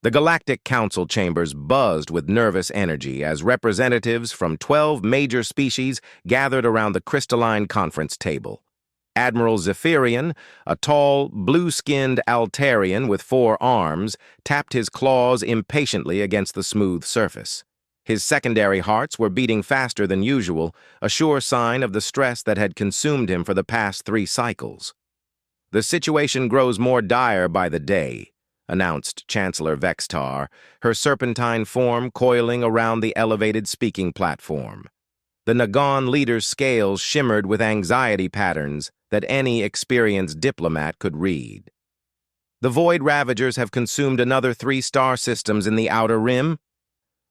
The Galactic Council chambers buzzed with nervous energy as representatives from 12 major species gathered around the crystalline conference table. Admiral Zephyrian, a tall, blue-skinned Altarian with 4 arms, tapped his claws impatiently against the smooth surface. His secondary hearts were beating faster than usual, a sure sign of the stress that had consumed him for the past 3 cycles. "The situation grows more dire by the day," announced Chancellor Vextar, her serpentine form coiling around the elevated speaking platform. The Nagan leader's scales shimmered with anxiety patterns that any experienced diplomat could read. "The Void Ravagers have consumed another 3 star systems in the Outer Rim.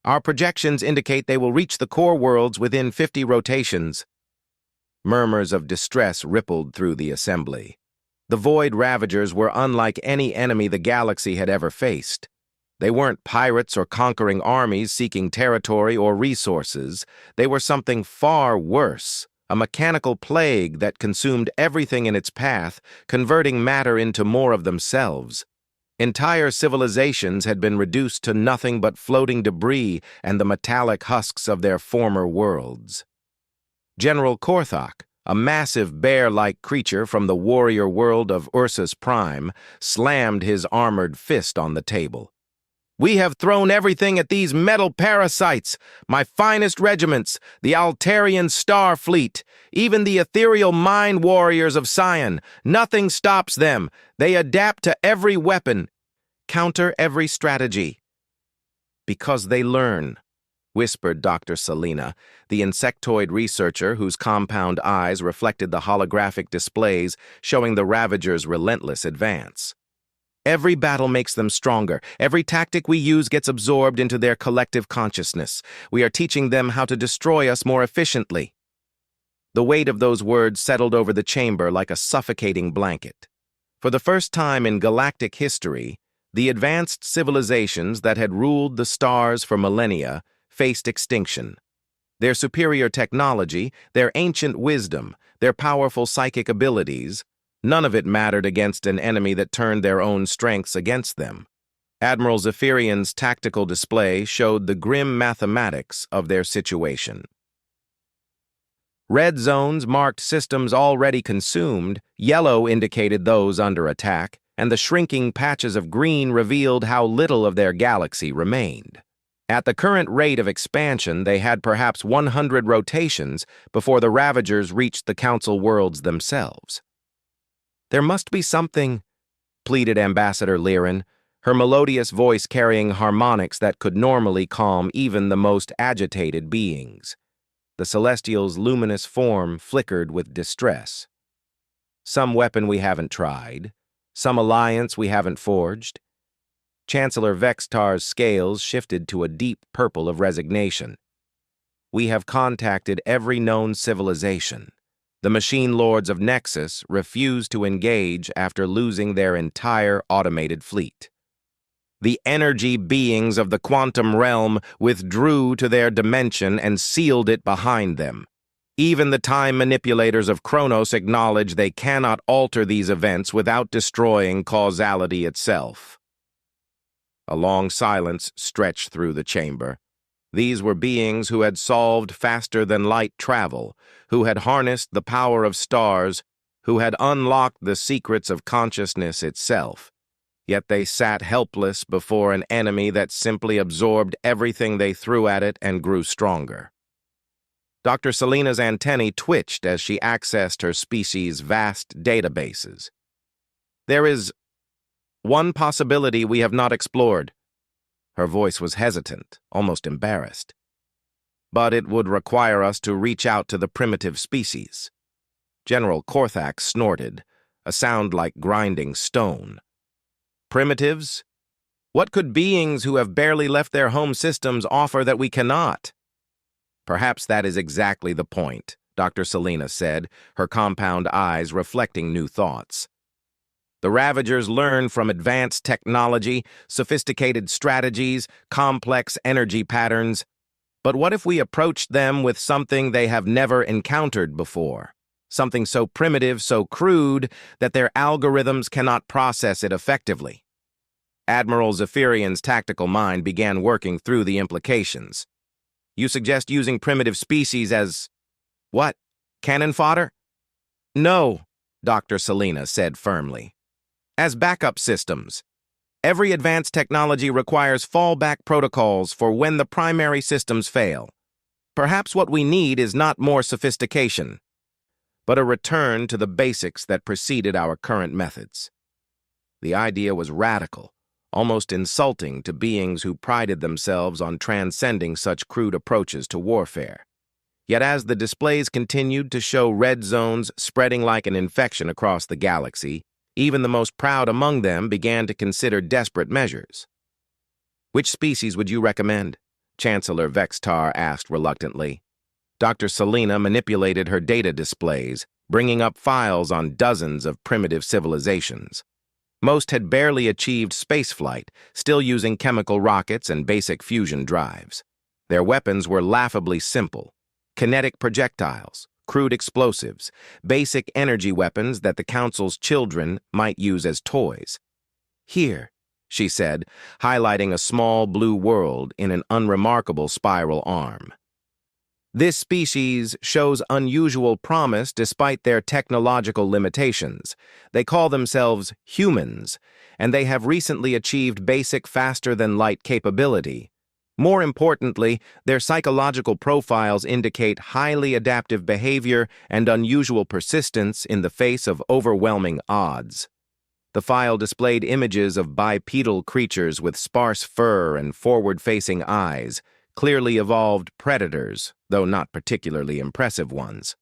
Our projections indicate they will reach the core worlds within 50 rotations." Murmurs of distress rippled through the assembly. The Void Ravagers were unlike any enemy the galaxy had ever faced. They weren't pirates or conquering armies seeking territory or resources. They were something far worse, a mechanical plague that consumed everything in its path, converting matter into more of themselves. Entire civilizations had been reduced to nothing but floating debris and the metallic husks of their former worlds. General Korthok, a massive bear-like creature from the warrior world of Ursus Prime, slammed his armored fist on the table. "We have thrown everything at these metal parasites, my finest regiments, the Altarian Star Fleet, even the ethereal mind warriors of Sion. Nothing stops them. They adapt to every weapon, counter every strategy." "Because they learn," whispered Dr. Selena, the insectoid researcher whose compound eyes reflected the holographic displays showing the Ravagers' relentless advance. "Every battle makes them stronger. Every tactic we use gets absorbed into their collective consciousness. We are teaching them how to destroy us more efficiently." The weight of those words settled over the chamber like a suffocating blanket. For the first time in galactic history, the advanced civilizations that had ruled the stars for millennia faced extinction. Their superior technology, their ancient wisdom, their powerful psychic abilities, none of it mattered against an enemy that turned their own strengths against them. Admiral Zephyrian's tactical display showed the grim mathematics of their situation. Red zones marked systems already consumed, yellow indicated those under attack, and the shrinking patches of green revealed how little of their galaxy remained. At the current rate of expansion, they had perhaps 100 rotations before the Ravagers reached the Council worlds themselves. "There must be something," pleaded Ambassador Lyran, her melodious voice carrying harmonics that could normally calm even the most agitated beings. The Celestial's luminous form flickered with distress. "Some weapon we haven't tried, some alliance we haven't forged." Chancellor Vextar's scales shifted to a deep purple of resignation. "We have contacted every known civilization. The machine lords of Nexus refused to engage after losing their entire automated fleet. The energy beings of the quantum realm withdrew to their dimension and sealed it behind them. Even the time manipulators of Kronos acknowledge they cannot alter these events without destroying causality itself." A long silence stretched through the chamber. These were beings who had solved faster-than-light travel, who had harnessed the power of stars, who had unlocked the secrets of consciousness itself. Yet they sat helpless before an enemy that simply absorbed everything they threw at it and grew stronger. Dr. Selena's antennae twitched as she accessed her species' vast databases. "There is one possibility we have not explored." Her voice was hesitant, almost embarrassed. "But it would require us to reach out to the primitive species." General Korthak snorted, a sound like grinding stone. "Primitives? What could beings who have barely left their home systems offer that we cannot?" "Perhaps that is exactly the point," Dr. Selena said, her compound eyes reflecting new thoughts. "The Ravagers learn from advanced technology, sophisticated strategies, complex energy patterns. But what if we approached them with something they have never encountered before? Something so primitive, so crude, that their algorithms cannot process it effectively?" Admiral Zephyrian's tactical mind began working through the implications. You suggest using primitive species as... what? Cannon fodder? No, Dr. Selena said firmly. As backup systems. Every advanced technology requires fallback protocols for when the primary systems fail. Perhaps what we need is not more sophistication, but a return to the basics that preceded our current methods. The idea was radical, almost insulting to beings who prided themselves on transcending such crude approaches to warfare. Yet as the displays continued to show red zones spreading like an infection across the galaxy, even the most proud among them began to consider desperate measures. Which species would you recommend? Chancellor Vextar asked reluctantly. Dr. Selena manipulated her data displays, bringing up files on dozens of primitive civilizations. Most had barely achieved spaceflight, still using chemical rockets and basic fusion drives. Their weapons were laughably simple: kinetic projectiles, crude explosives, basic energy weapons that the Council's children might use as toys. Here, she said, highlighting a small blue world in an unremarkable spiral arm. This species shows unusual promise despite their technological limitations. They call themselves humans, and they have recently achieved basic faster-than-light capability. More importantly, their psychological profiles indicate highly adaptive behavior and unusual persistence in the face of overwhelming odds. The file displayed images of bipedal creatures with sparse fur and forward-facing eyes, clearly evolved predators, though not particularly impressive ones.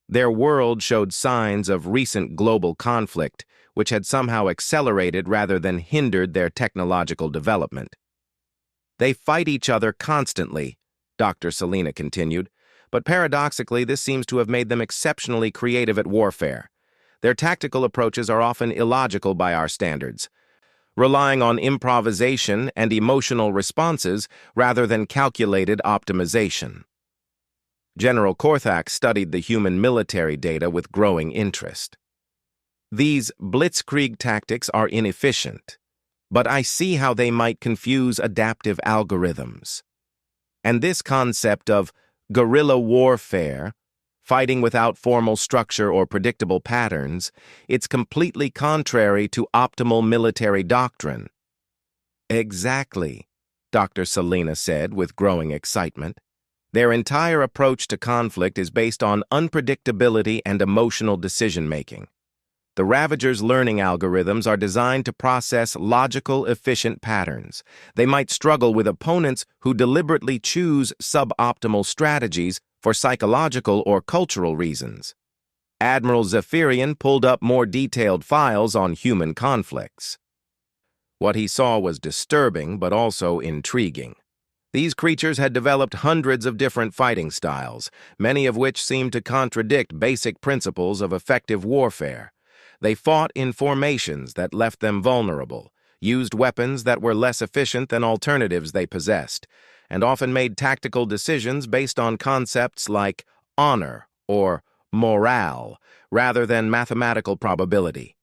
Their world showed signs of recent global conflict, which had somehow accelerated rather than hindered their technological development. They fight each other constantly, Dr. Selena continued, but paradoxically this seems to have made them exceptionally creative at warfare. Their tactical approaches are often illogical by our standards, relying on improvisation and emotional responses rather than calculated optimization. General Korthak studied the human military data with growing interest. These blitzkrieg tactics are inefficient, but I see how they might confuse adaptive algorithms. And this concept of guerrilla warfare, fighting without formal structure or predictable patterns, it's completely contrary to optimal military doctrine. Exactly, Dr. Selena said with growing excitement. Their entire approach to conflict is based on unpredictability and emotional decision-making. The Ravagers' learning algorithms are designed to process logical, efficient patterns. They might struggle with opponents who deliberately choose suboptimal strategies for psychological or cultural reasons. Admiral Zephyrian pulled up more detailed files on human conflicts. What he saw was disturbing but also intriguing. These creatures had developed hundreds of different fighting styles, many of which seemed to contradict basic principles of effective warfare. They fought in formations that left them vulnerable, used weapons that were less efficient than alternatives they possessed, and often made tactical decisions based on concepts like honor or morale, rather than mathematical probability.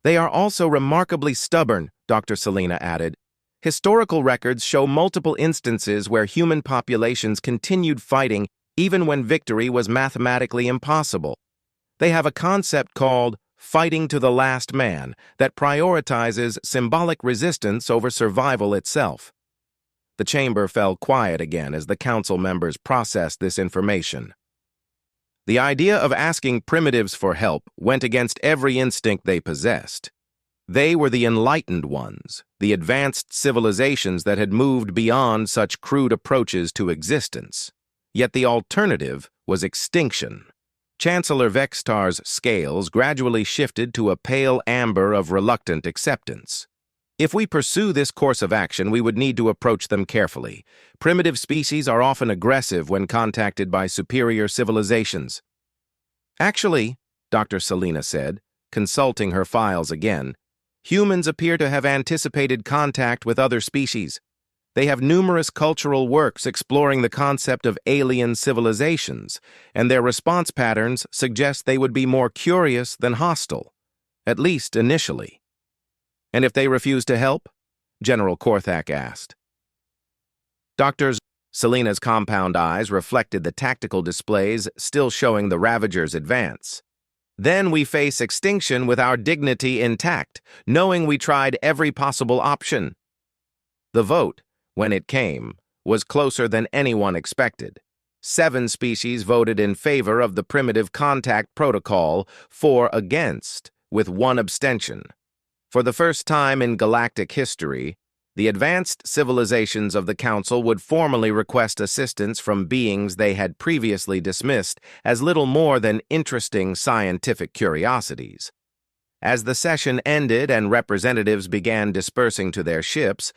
They are also remarkably stubborn, Dr. Selena added. Historical records show multiple instances where human populations continued fighting even when victory was mathematically impossible. They have a concept called fighting to the last man that prioritizes symbolic resistance over survival itself. The chamber fell quiet again as the council members processed this information. The idea of asking primitives for help went against every instinct they possessed. They were the enlightened ones, the advanced civilizations that had moved beyond such crude approaches to existence. Yet the alternative was extinction. Chancellor Vextar's scales gradually shifted to a pale amber of reluctant acceptance. If we pursue this course of action, we would need to approach them carefully. Primitive species are often aggressive when contacted by superior civilizations. Actually, Dr. Selena said, consulting her files again, humans appear to have anticipated contact with other species. They have numerous cultural works exploring the concept of alien civilizations, and their response patterns suggest they would be more curious than hostile, at least initially. And if they refuse to help? General Korthak asked. Dr. Selena's compound eyes reflected the tactical displays, still showing the Ravagers' advance. Then we face extinction with our dignity intact, knowing we tried every possible option. The vote, when it came, was closer than anyone expected. 7 species voted in favor of the primitive contact protocol, 4 against, with 1 abstention. For the first time in galactic history, the advanced civilizations of the Council would formally request assistance from beings they had previously dismissed as little more than interesting scientific curiosities. As the session ended and representatives began dispersing to their ships,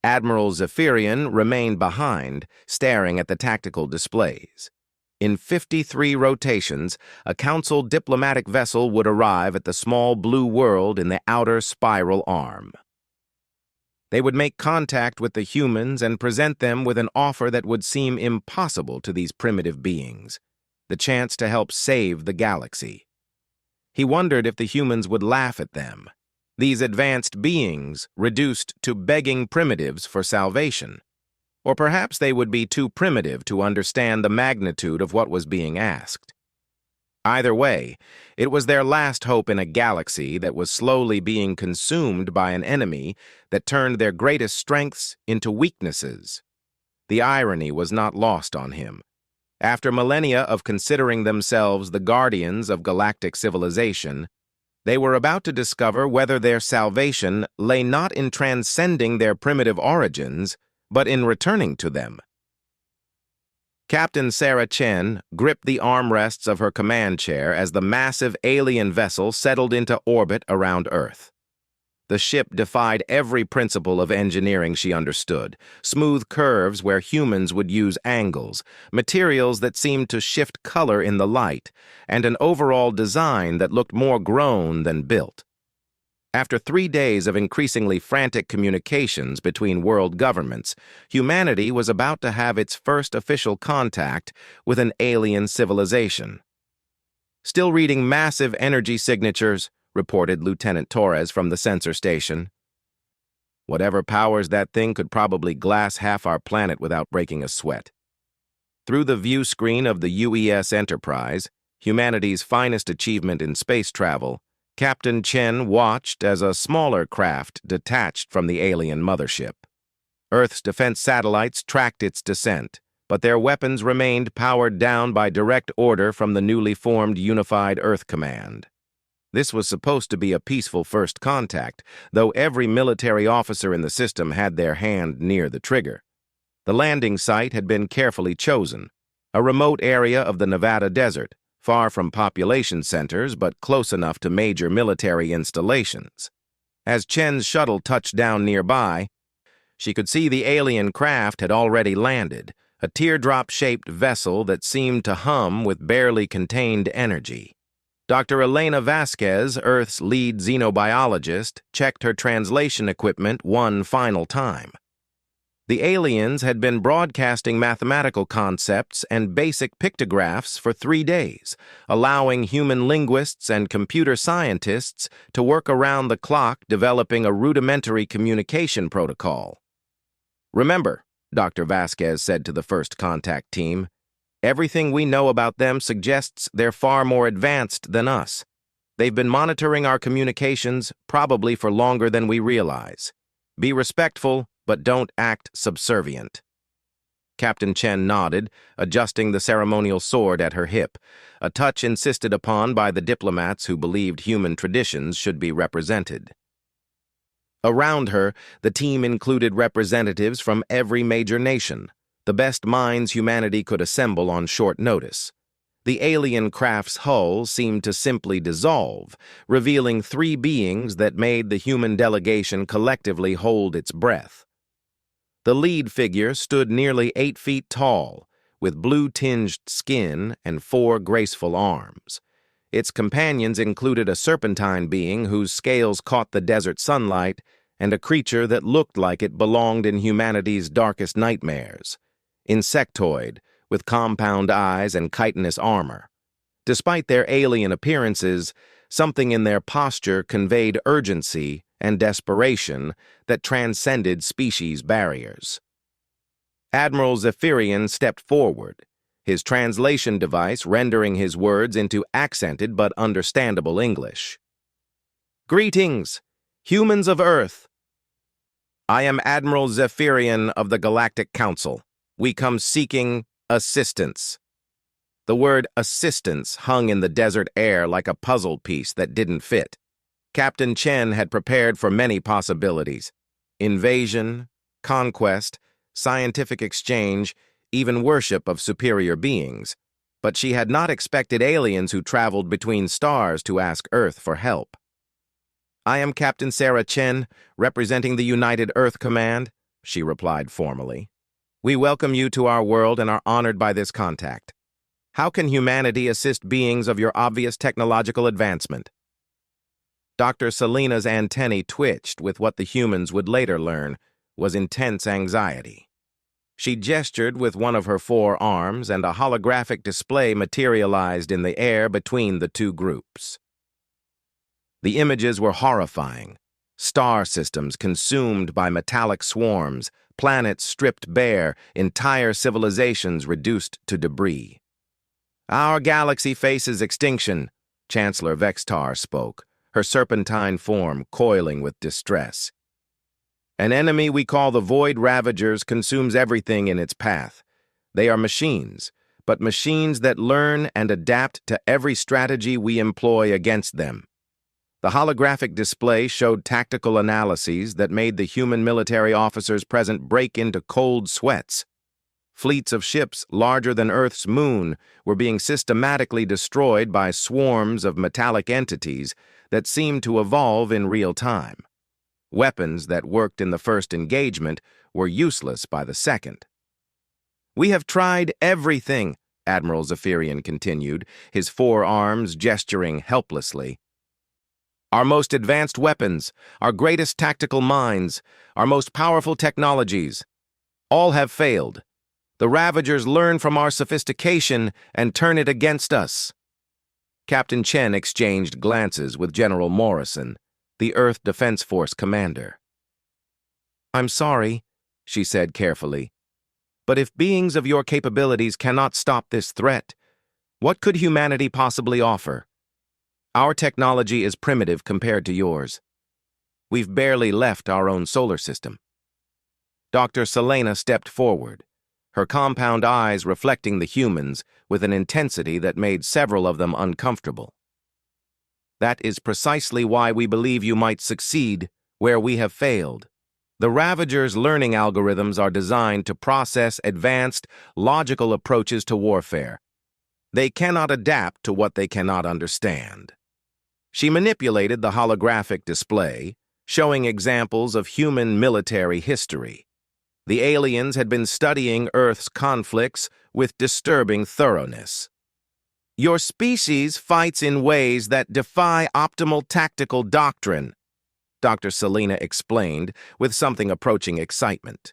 Admiral Zephyrian remained behind, staring at the tactical displays. In 53 rotations, a Council diplomatic vessel would arrive at the small blue world in the outer spiral arm. They would make contact with the humans and present them with an offer that would seem impossible to these primitive beings, the chance to help save the galaxy. He wondered if the humans would laugh at them, these advanced beings reduced to begging primitives for salvation. Or perhaps they would be too primitive to understand the magnitude of what was being asked. Either way, it was their last hope in a galaxy that was slowly being consumed by an enemy that turned their greatest strengths into weaknesses. The irony was not lost on him. After millennia of considering themselves the guardians of galactic civilization, they were about to discover whether their salvation lay not in transcending their primitive origins, but in returning to them. Captain Sarah Chen gripped the armrests of her command chair as the massive alien vessel settled into orbit around Earth. The ship defied every principle of engineering she understood, smooth curves where humans would use angles, materials that seemed to shift color in the light, and an overall design that looked more grown than built. After 3 days of increasingly frantic communications between world governments, humanity was about to have its first official contact with an alien civilization. Still reading massive energy signatures, reported Lieutenant Torres from the sensor station. Whatever powers that thing could probably glass half our planet without breaking a sweat. Through the view screen of the UES Enterprise, humanity's finest achievement in space travel, Captain Chen watched as a smaller craft detached from the alien mothership. Earth's defense satellites tracked its descent, but their weapons remained powered down by direct order from the newly formed Unified Earth Command. This was supposed to be a peaceful first contact, though every military officer in the system had their hand near the trigger. The landing site had been carefully chosen, a remote area of the Nevada desert, far from population centers but close enough to major military installations. As Chen's shuttle touched down nearby, she could see the alien craft had already landed, a teardrop-shaped vessel that seemed to hum with barely contained energy. Dr. Elena Vasquez, Earth's lead xenobiologist, checked her translation equipment one final time. The aliens had been broadcasting mathematical concepts and basic pictographs for 3 days, allowing human linguists and computer scientists to work around the clock developing a rudimentary communication protocol. "Remember," Dr. Vasquez said to the first contact team, "everything we know about them suggests they're far more advanced than us. They've been monitoring our communications probably for longer than we realize. Be respectful, but don't act subservient." Captain Chen nodded, adjusting the ceremonial sword at her hip, a touch insisted upon by the diplomats who believed human traditions should be represented. Around her, the team included representatives from every major nation, the best minds humanity could assemble on short notice. The alien craft's hull seemed to simply dissolve, revealing 3 beings that made the human delegation collectively hold its breath. The lead figure stood nearly 8 feet tall, with blue-tinged skin and 4 graceful arms. Its companions included a serpentine being whose scales caught the desert sunlight and a creature that looked like it belonged in humanity's darkest nightmares. Insectoid, with compound eyes and chitinous armor. Despite their alien appearances, something in their posture conveyed urgency and desperation that transcended species barriers. Admiral Zephyrian stepped forward, his translation device rendering his words into accented but understandable English. "Greetings, humans of Earth. I am Admiral Zephyrian of the Galactic Council. We come seeking assistance." The word assistance hung in the desert air like a puzzle piece that didn't fit. Captain Chen had prepared for many possibilities: invasion, conquest, scientific exchange, even worship of superior beings. But she had not expected aliens who traveled between stars to ask Earth for help. "I am Captain Sarah Chen, representing the United Earth Command," she replied formally. "We welcome you to our world and are honored by this contact. How can humanity assist beings of your obvious technological advancement?" Dr. Selena's antennae twitched with what the humans would later learn was intense anxiety. She gestured with one of her 4 arms, and a holographic display materialized in the air between the 2 groups. The images were horrifying. Star systems consumed by metallic swarms, planets stripped bare, entire civilizations reduced to debris. "Our galaxy faces extinction," Chancellor Vextar spoke, her serpentine form coiling with distress. "An enemy we call the Void Ravagers consumes everything in its path. They are machines, but machines that learn and adapt to every strategy we employ against them." The holographic display showed tactical analyses that made the human military officers present break into cold sweats. Fleets of ships larger than Earth's moon were being systematically destroyed by swarms of metallic entities that seemed to evolve in real time. Weapons that worked in the first engagement were useless by the second. "We have tried everything," Admiral Zephyrian continued, his 4 arms gesturing helplessly. "Our most advanced weapons, our greatest tactical minds, our most powerful technologies, all have failed. The Ravagers learn from our sophistication and turn it against us." Captain Chen exchanged glances with General Morrison, the Earth Defense Force commander. "I'm sorry," she said carefully, "but if beings of your capabilities cannot stop this threat, what could humanity possibly offer? Our technology is primitive compared to yours. We've barely left our own solar system." Dr. Selena stepped forward, her compound eyes reflecting the humans with an intensity that made several of them uncomfortable. "That is precisely why we believe you might succeed where we have failed. The Ravagers' learning algorithms are designed to process advanced, logical approaches to warfare. They cannot adapt to what they cannot understand." She manipulated the holographic display, showing examples of human military history. The aliens had been studying Earth's conflicts with disturbing thoroughness. "Your species fights in ways that defy optimal tactical doctrine," Dr. Selena explained with something approaching excitement.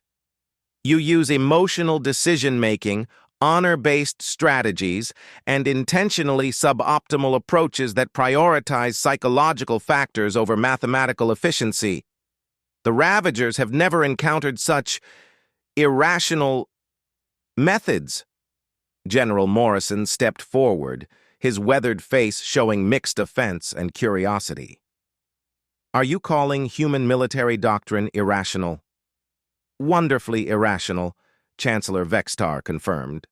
"You use emotional decision-making, honor-based strategies, and intentionally suboptimal approaches that prioritize psychological factors over mathematical efficiency. The Ravagers have never encountered such irrational methods." General Morrison stepped forward, his weathered face showing mixed offense and curiosity. "Are you calling human military doctrine irrational?" "Wonderfully irrational," Chancellor Vextar confirmed,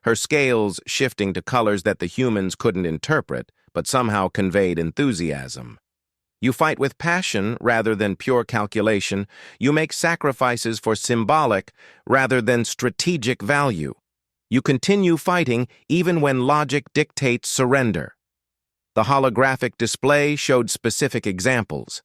her scales shifting to colors that the humans couldn't interpret, but somehow conveyed enthusiasm. "You fight with passion rather than pure calculation. You make sacrifices for symbolic rather than strategic value. You continue fighting even when logic dictates surrender." The holographic display showed specific examples: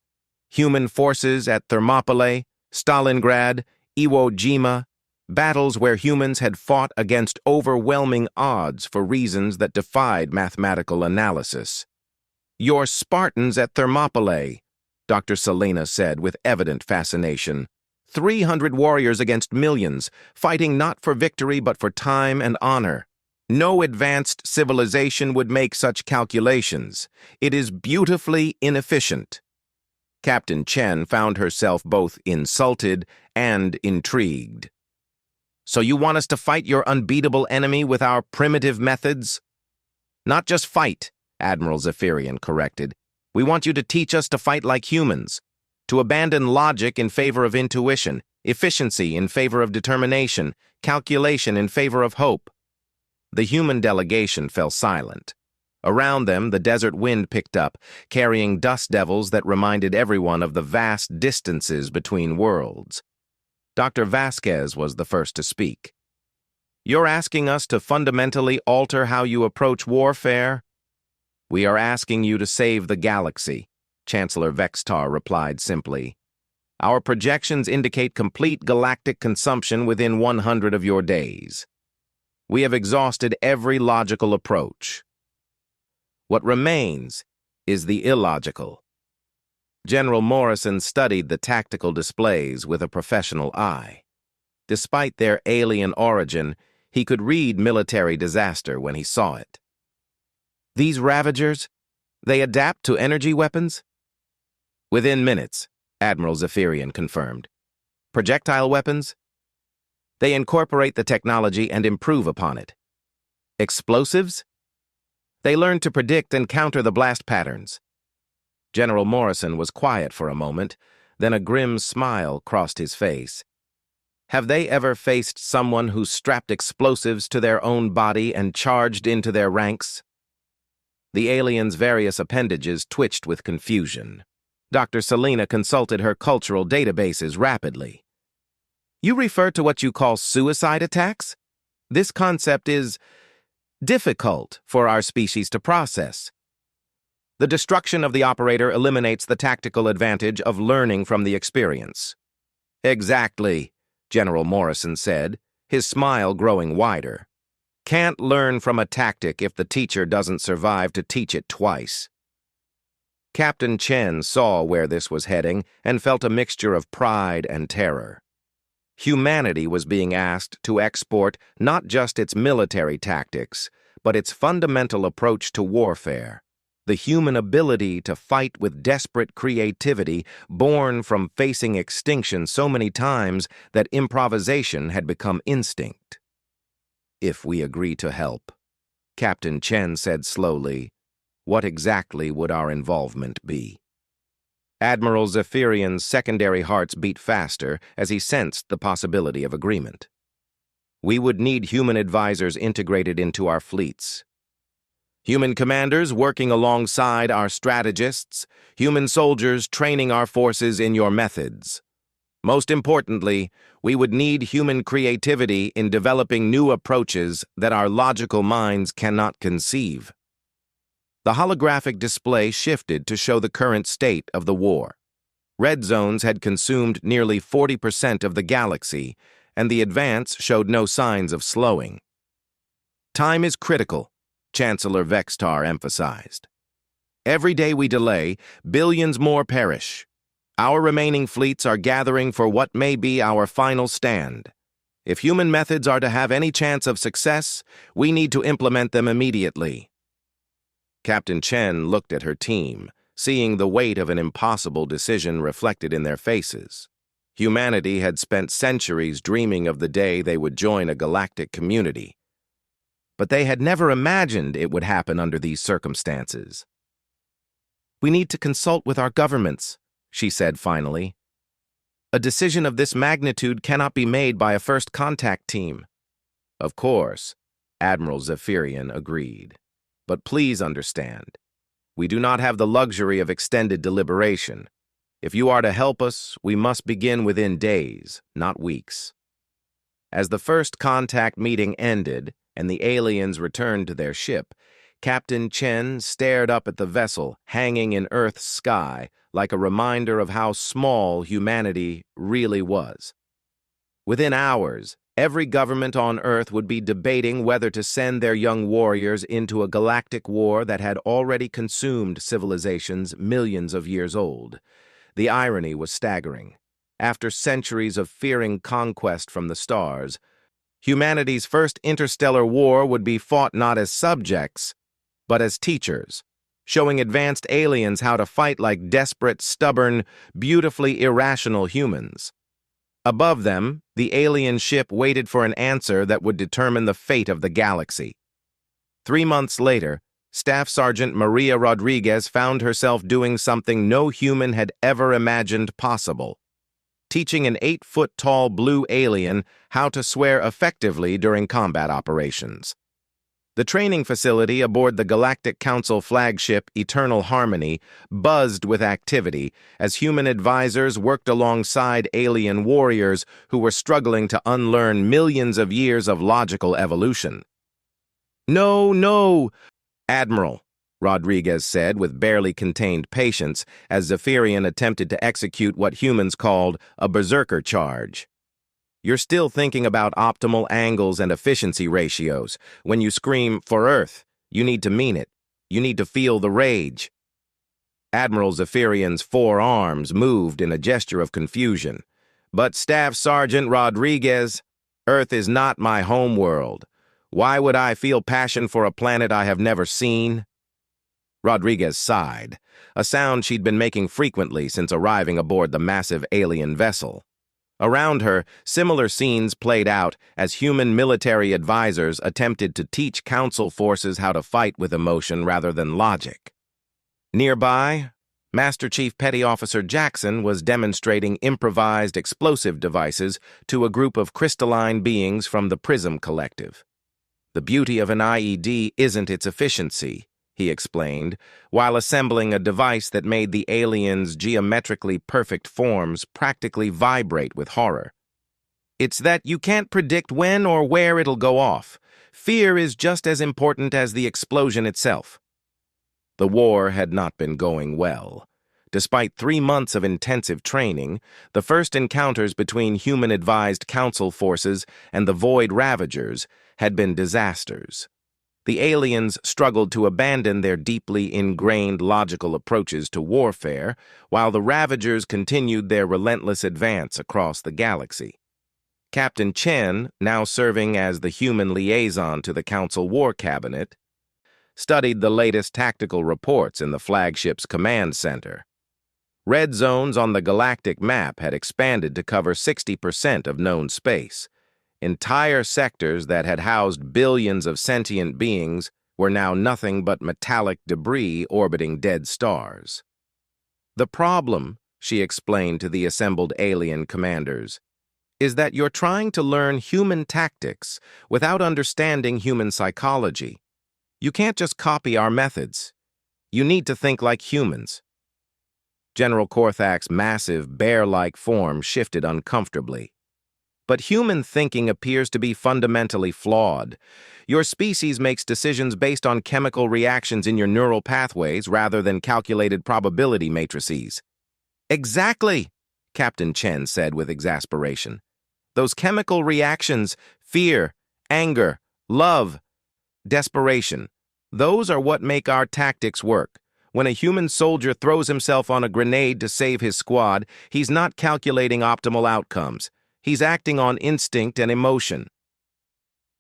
human forces at Thermopylae, Stalingrad, Iwo Jima, battles where humans had fought against overwhelming odds for reasons that defied mathematical analysis. "Your Spartans at Thermopylae," Dr. Selena said with evident fascination. 300 warriors against millions, fighting not for victory but for time and honor. No advanced civilization would make such calculations. It is beautifully inefficient." Captain Chen found herself both insulted and intrigued. So you want us to fight your unbeatable enemy with our primitive methods? Not just fight, Admiral Zephyrian corrected. We want you to teach us to fight like humans, to abandon logic in favor of intuition, efficiency in favor of determination, calculation in favor of hope. The human delegation fell silent. Around them, the desert wind picked up, carrying dust devils that reminded everyone of the vast distances between worlds. Dr. Vasquez was the first to speak. You're asking us to fundamentally alter how you approach warfare? We are asking you to save the galaxy, Chancellor Vextar replied simply. Our projections indicate complete galactic consumption within 100 of your days. We have exhausted every logical approach. What remains is the illogical. General Morrison studied the tactical displays with a professional eye. Despite their alien origin, he could read military disaster when he saw it. These Ravagers, they adapt to energy weapons? Within minutes, Admiral Zephyrian confirmed. Projectile weapons? They incorporate the technology and improve upon it. Explosives? They learn to predict and counter the blast patterns. General Morrison was quiet for a moment, then a grim smile crossed his face. Have they ever faced someone who strapped explosives to their own body and charged into their ranks? The alien's various appendages twitched with confusion. Dr. Selena consulted her cultural databases rapidly. You refer to what you call suicide attacks? This concept is difficult for our species to process. The destruction of the operator eliminates the tactical advantage of learning from the experience. Exactly, General Morrison said, his smile growing wider. Can't learn from a tactic if the teacher doesn't survive to teach it twice. Captain Chen saw where this was heading and felt a mixture of pride and terror. Humanity was being asked to export not just its military tactics, but its fundamental approach to warfare, the human ability to fight with desperate creativity born from facing extinction so many times that improvisation had become instinct. If we agree to help, Captain Chen said slowly, what exactly would our involvement be? Admiral Zephyrian's secondary hearts beat faster as he sensed the possibility of agreement. We would need human advisors integrated into our fleets. Human commanders working alongside our strategists, human soldiers training our forces in your methods. Most importantly, we would need human creativity in developing new approaches that our logical minds cannot conceive. The holographic display shifted to show the current state of the war. Red zones had consumed nearly 40% of the galaxy, and the advance showed no signs of slowing. Time is critical, Chancellor Vextar emphasized. Every day we delay, billions more perish. Our remaining fleets are gathering for what may be our final stand. If human methods are to have any chance of success, we need to implement them immediately. Captain Chen looked at her team, seeing the weight of an impossible decision reflected in their faces. Humanity had spent centuries dreaming of the day they would join a galactic community. But they had never imagined it would happen under these circumstances. We need to consult with our governments, she said finally. A decision of this magnitude cannot be made by a first contact team. Of course, Admiral Zephyrian agreed. But please understand, we do not have the luxury of extended deliberation. If you are to help us, we must begin within days, not weeks. As the first contact meeting ended and the aliens returned to their ship, Captain Chen stared up at the vessel hanging in Earth's sky like a reminder of how small humanity really was. Within hours, every government on Earth would be debating whether to send their young warriors into a galactic war that had already consumed civilizations millions of years old. The irony was staggering. After centuries of fearing conquest from the stars, humanity's first interstellar war would be fought not as subjects, but as teachers, showing advanced aliens how to fight like desperate, stubborn, beautifully irrational humans. Above them, the alien ship waited for an answer that would determine the fate of the galaxy. 3 months later, Staff Sergeant Maria Rodriguez found herself doing something no human had ever imagined possible: teaching an 8-foot-tall blue alien how to swear effectively during combat operations. The training facility aboard the Galactic Council flagship Eternal Harmony buzzed with activity as human advisors worked alongside alien warriors who were struggling to unlearn millions of years of logical evolution. "No, no, Admiral," Rodriguez said with barely contained patience as Zephyrian attempted to execute what humans called a berserker charge. "You're still thinking about optimal angles and efficiency ratios. When you scream, 'For Earth,' you need to mean it. You need to feel the rage." Admiral Zephyrian's 4 arms moved in a gesture of confusion. "But Staff Sergeant Rodriguez, Earth is not my homeworld. Why would I feel passion for a planet I have never seen?" Rodriguez sighed, a sound she'd been making frequently since arriving aboard the massive alien vessel. Around her, similar scenes played out as human military advisors attempted to teach Council forces how to fight with emotion rather than logic. Nearby, Master Chief Petty Officer Jackson was demonstrating improvised explosive devices to a group of crystalline beings from the Prism Collective. "The beauty of an IED isn't its efficiency," he explained, while assembling a device that made the aliens' geometrically perfect forms practically vibrate with horror. "It's that you can't predict when or where it'll go off. Fear is just as important as the explosion itself." The war had not been going well. Despite 3 months of intensive training, the first encounters between human-advised Council forces and the Void Ravagers had been disasters. The aliens struggled to abandon their deeply ingrained logical approaches to warfare, while the Ravagers continued their relentless advance across the galaxy. Captain Chen, now serving as the human liaison to the Council War Cabinet, studied the latest tactical reports in the flagship's command center. Red zones on the galactic map had expanded to cover 60% of known space. Entire sectors that had housed billions of sentient beings were now nothing but metallic debris orbiting dead stars. "The problem," she explained to the assembled alien commanders, "is that you're trying to learn human tactics without understanding human psychology. You can't just copy our methods. You need to think like humans." General Korthak's massive, bear-like form shifted uncomfortably. "But human thinking appears to be fundamentally flawed. Your species makes decisions based on chemical reactions in your neural pathways rather than calculated probability matrices." "Exactly," Captain Chen said with exasperation. "Those chemical reactions, fear, anger, love, desperation, those are what make our tactics work. When a human soldier throws himself on a grenade to save his squad, he's not calculating optimal outcomes. He's acting on instinct and emotion."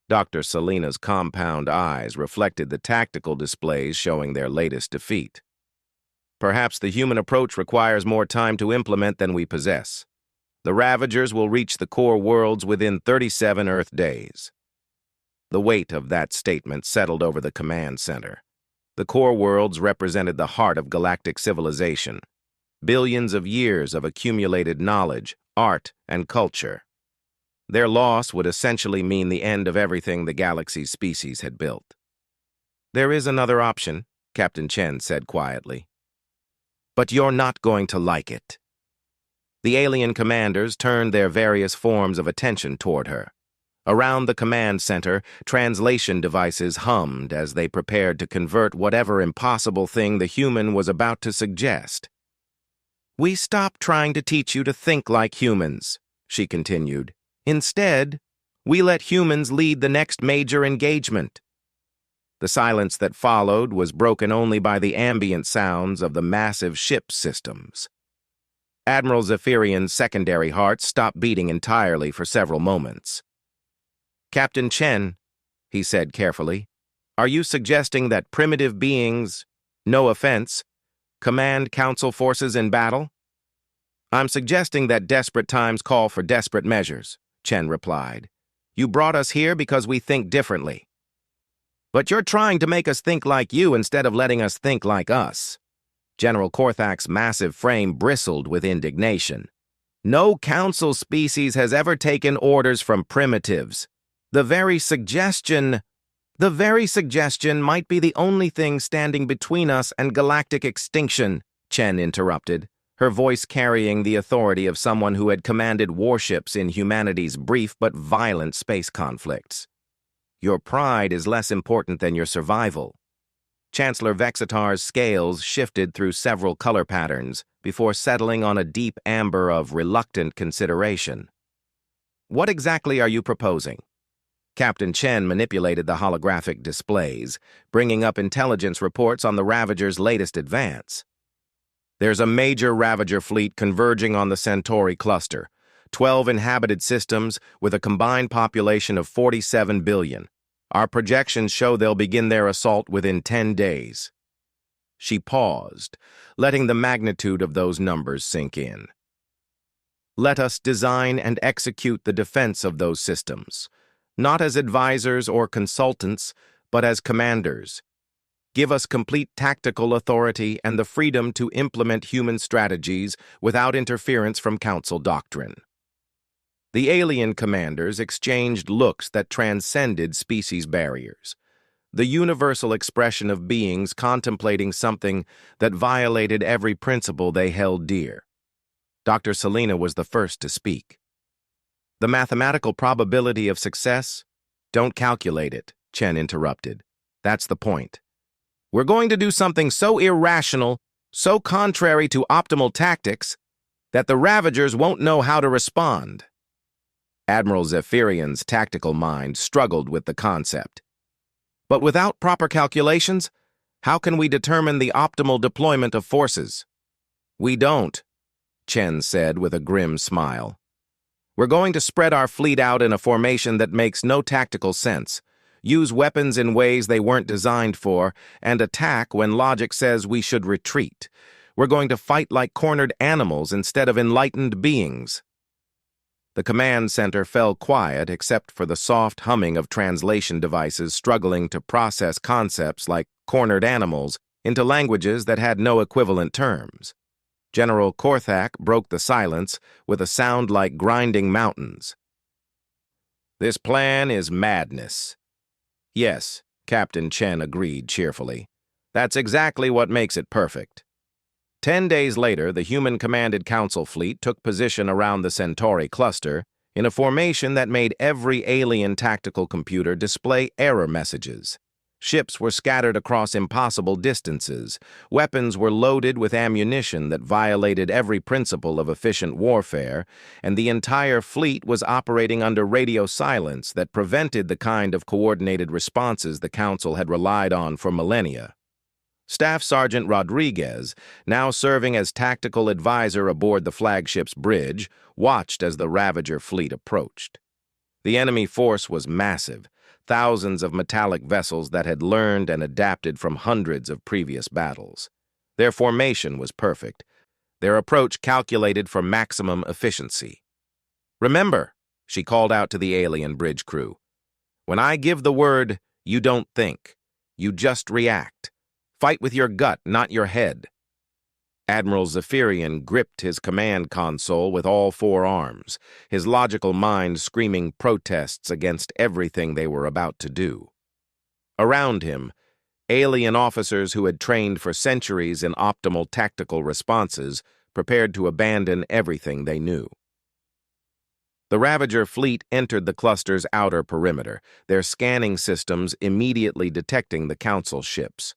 Dr. Selena's compound eyes reflected the tactical displays showing their latest defeat. "Perhaps the human approach requires more time to implement than we possess. The Ravagers will reach the core worlds within 37 Earth days." The weight of that statement settled over the command center. The core worlds represented the heart of galactic civilization. Billions of years of accumulated knowledge, art, and culture. Their loss would essentially mean the end of everything the galaxy's species had built. "There is another option," Captain Chen said quietly. "But you're not going to like it." The alien commanders turned their various forms of attention toward her. Around the command center, translation devices hummed as they prepared to convert whatever impossible thing the human was about to suggest. "We stopped trying to teach you to think like humans," she continued. "Instead, we let humans lead the next major engagement." The silence that followed was broken only by the ambient sounds of the massive ship systems. Admiral Zephyrian's secondary heart stopped beating entirely for several moments. "Captain Chen," he said carefully, "are you suggesting that primitive beings, No offense. Command Council forces in battle? I'm suggesting that desperate times call for desperate measures, Chen replied. You brought us here because we think differently. But you're trying to make us think like you instead of letting us think like us. General Korthak's massive frame bristled with indignation. No council species has ever taken orders from primitives. The very suggestion might be the only thing standing between us and galactic extinction, Chen interrupted, her voice carrying the authority of someone who had commanded warships in humanity's brief but violent space conflicts. Your pride is less important than your survival. Chancellor Vexitar's scales shifted through several color patterns before settling on a deep amber of reluctant consideration. What exactly are you proposing? Captain Chen manipulated the holographic displays, bringing up intelligence reports on the Ravager's latest advance. There's a major Ravager fleet converging on the Centauri cluster, 12 inhabited systems with a combined population of 47 billion. Our projections show they'll begin their assault within 10 days. She paused, letting the magnitude of those numbers sink in. Let us design and execute the defense of those systems, not as advisors or consultants, but as commanders. Give us complete tactical authority and the freedom to implement human strategies without interference from Council doctrine. The alien commanders exchanged looks that transcended species barriers, the universal expression of beings contemplating something that violated every principle they held dear. Dr. Selena was the first to speak. The mathematical probability of success? Don't calculate it, Chen interrupted. That's the point. We're going to do something so irrational, so contrary to optimal tactics, that the Ravagers won't know how to respond. Admiral Zephyrian's tactical mind struggled with the concept. But without proper calculations, how can we determine the optimal deployment of forces? We don't, Chen said with a grim smile. We're going to spread our fleet out in a formation that makes no tactical sense, use weapons in ways they weren't designed for, and attack when logic says we should retreat. We're going to fight like cornered animals instead of enlightened beings. The command center fell quiet except for the soft humming of translation devices struggling to process concepts like cornered animals into languages that had no equivalent terms. General Korthak broke the silence with a sound like grinding mountains. This plan is madness. Yes, Captain Chen agreed cheerfully. That's exactly what makes it perfect. 10 days later, the human-commanded Council fleet took position around the Centauri cluster in a formation that made every alien tactical computer display error messages. Ships were scattered across impossible distances. Weapons were loaded with ammunition that violated every principle of efficient warfare, and the entire fleet was operating under radio silence that prevented the kind of coordinated responses the Council had relied on for millennia. Staff Sergeant Rodriguez, now serving as tactical advisor aboard the flagship's bridge, watched as the Ravager fleet approached. The enemy force was massive, thousands of metallic vessels that had learned and adapted from hundreds of previous battles. Their formation was perfect, their approach calculated for maximum efficiency. Remember, she called out to the alien bridge crew, when I give the word, you don't think, you just react. Fight with your gut, not your head. Admiral Zephyrian gripped his command console with all four arms, his logical mind screaming protests against everything they were about to do. Around him, alien officers who had trained for centuries in optimal tactical responses prepared to abandon everything they knew. The Ravager fleet entered the cluster's outer perimeter, their scanning systems immediately detecting the Council ships.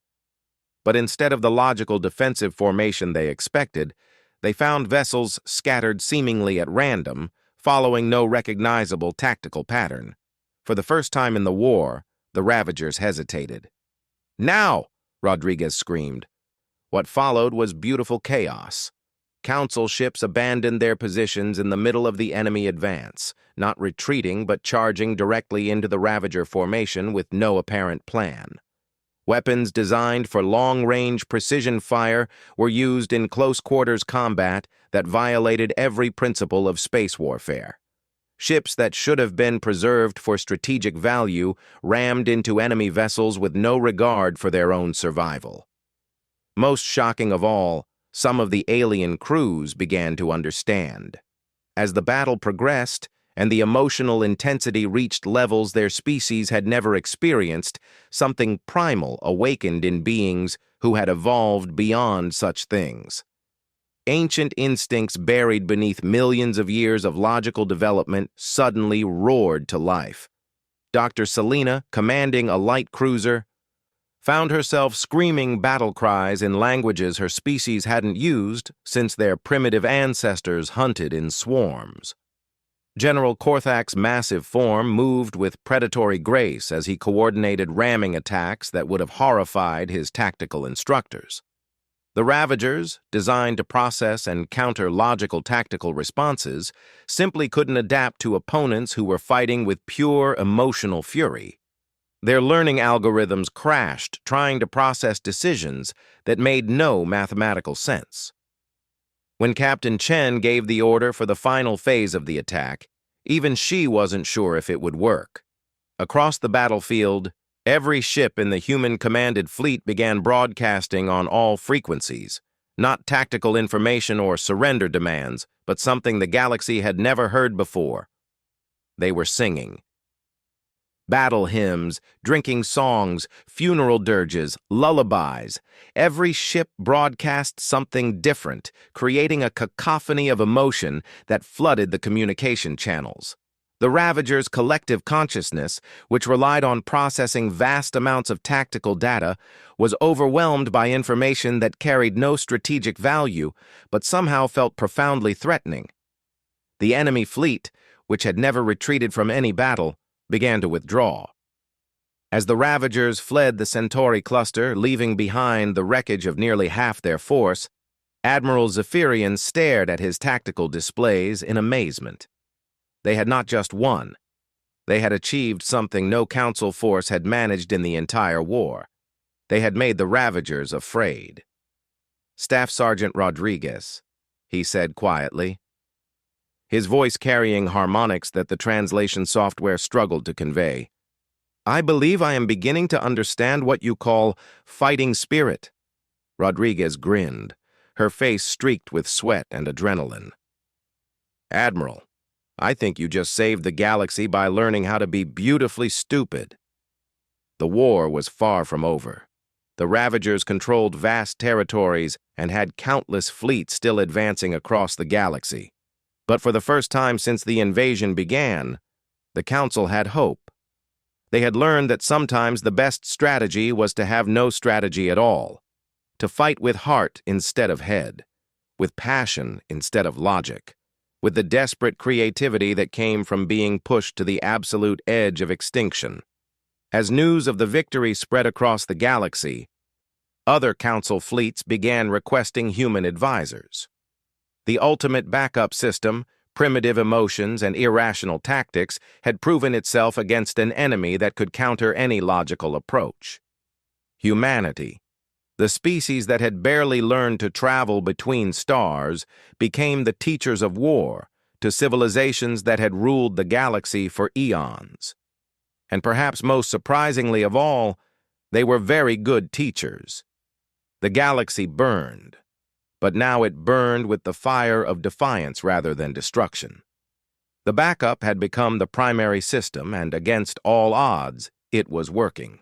But instead of the logical defensive formation they expected, they found vessels scattered seemingly at random, following no recognizable tactical pattern. For the first time in the war, the Ravagers hesitated. "Now!" Rodriguez screamed. What followed was beautiful chaos. Council ships abandoned their positions in the middle of the enemy advance, not retreating but charging directly into the Ravager formation with no apparent plan. Weapons designed for long-range precision fire were used in close-quarters combat that violated every principle of space warfare. Ships that should have been preserved for strategic value rammed into enemy vessels with no regard for their own survival. Most shocking of all, some of the alien crews began to understand. As the battle progressed and the emotional intensity reached levels their species had never experienced, something primal awakened in beings who had evolved beyond such things. Ancient instincts buried beneath millions of years of logical development suddenly roared to life. Dr. Selena, commanding a light cruiser, found herself screaming battle cries in languages her species hadn't used since their primitive ancestors hunted in swarms. General Korthak's massive form moved with predatory grace as he coordinated ramming attacks that would have horrified his tactical instructors. The Ravagers, designed to process and counter logical tactical responses, simply couldn't adapt to opponents who were fighting with pure emotional fury. Their learning algorithms crashed trying to process decisions that made no mathematical sense. When Captain Chen gave the order for the final phase of the attack, even she wasn't sure if it would work. Across the battlefield, every ship in the human-commanded fleet began broadcasting on all frequencies, not tactical information or surrender demands, but something the galaxy had never heard before. They were singing. Battle hymns, drinking songs, funeral dirges, lullabies. Every ship broadcast something different, creating a cacophony of emotion that flooded the communication channels. The Ravagers' collective consciousness, which relied on processing vast amounts of tactical data, was overwhelmed by information that carried no strategic value, but somehow felt profoundly threatening. The enemy fleet, which had never retreated from any battle, began to withdraw. As the Ravagers fled the Centauri cluster, leaving behind the wreckage of nearly half their force, Admiral Zephyrian stared at his tactical displays in amazement. They had not just won. They had achieved something no Council force had managed in the entire war. They had made the Ravagers afraid. "Staff Sergeant Rodriguez," he said quietly, his voice carrying harmonics that the translation software struggled to convey. "I believe I am beginning to understand what you call fighting spirit." Rodriguez grinned, her face streaked with sweat and adrenaline. "Admiral, I think you just saved the galaxy by learning how to be beautifully stupid." The war was far from over. The Ravagers controlled vast territories and had countless fleets still advancing across the galaxy. But for the first time since the invasion began, the Council had hope. They had learned that sometimes the best strategy was to have no strategy at all, to fight with heart instead of head, with passion instead of logic, with the desperate creativity that came from being pushed to the absolute edge of extinction. As news of the victory spread across the galaxy, other Council fleets began requesting human advisors. The ultimate backup system, primitive emotions, and irrational tactics had proven itself against an enemy that could counter any logical approach. Humanity, the species that had barely learned to travel between stars, became the teachers of war to civilizations that had ruled the galaxy for eons. And perhaps most surprisingly of all, they were very good teachers. The galaxy burned. But now it burned with the fire of defiance rather than destruction. The backup had become the primary system, and against all odds, it was working.